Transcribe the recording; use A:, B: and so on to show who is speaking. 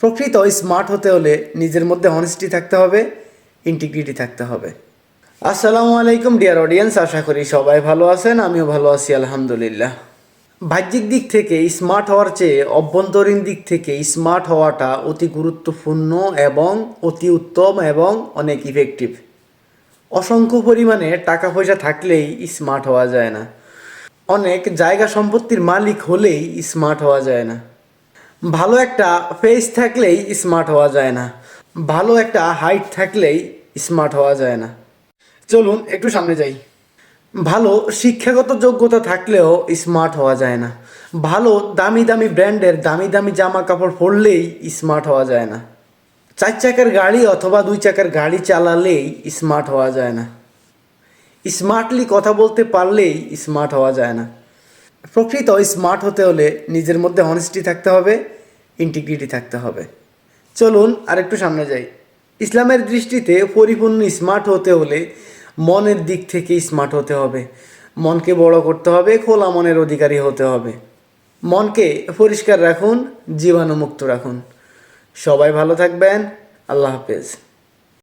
A: প্রকৃত স্মার্ট হতে হলে নিজের মধ্যে অনেস্টি থাকতে হবে, ইন্টিগ্রিটি থাকতে হবে। আসসালামু আলাইকুম ডিয়ার অডিয়েন্স, আশা করি সবাই ভালো আছেন, আমিও ভালো আছি আলহামদুলিল্লাহ। বাহ্যিক দিক থেকে স্মার্ট হওয়ার চেয়ে অভ্যন্তরীণ দিক থেকে স্মার্ট হওয়াটা অতি গুরুত্বপূর্ণ এবং অতি উত্তম এবং অনেক ইফেক্টিভ। অসংখ্য পরিমাণে টাকা পয়সা থাকলেই স্মার্ট হওয়া যায় না, অনেক জায়গা সম্পত্তির মালিক হলেই স্মার্ট হওয়া যায় না, ভালো একটা ফেস থাকলেই স্মার্ট হওয়া যায় না, ভালো একটা হাইট থাকলেই স্মার্ট হওয়া যায় না। চলুন একটু সামনে যাই। ভালো শিক্ষাগত যোগ্যতা থাকলেও স্মার্ট হওয়া যায় না, ভালো দামি দামি ব্র্যান্ডের দামি দামি জামা কাপড় পরলেই স্মার্ট হওয়া যায় না, 4 চাকার গাড়ি অথবা 2 চাকার গাড়ি চালালেই স্মার্ট হওয়া যায় না, স্মার্টলি কথা বলতে পারলেই স্মার্ট হওয়া যায় না। প্রকৃত স্মার্ট হতে হলে নিজের মধ্যে অনেস্টি থাকতে হবে, ইন্টিগ্রিটি থাকতে হবে। চলুন আরেকটু সামনে যাই। ইসলামের দৃষ্টিতে পরিপূর্ণ স্মার্ট হতে হলে মনের দিক থেকে স্মার্ট হতে হবে, মনকে বড় করতে হবে, খোলা মনের অধিকারী হতে হবে। মনকে পরিষ্কার রাখুন, জীবাণুমুক্ত রাখুন। সবাই ভালো থাকবেন। আল্লাহ হাফেজ।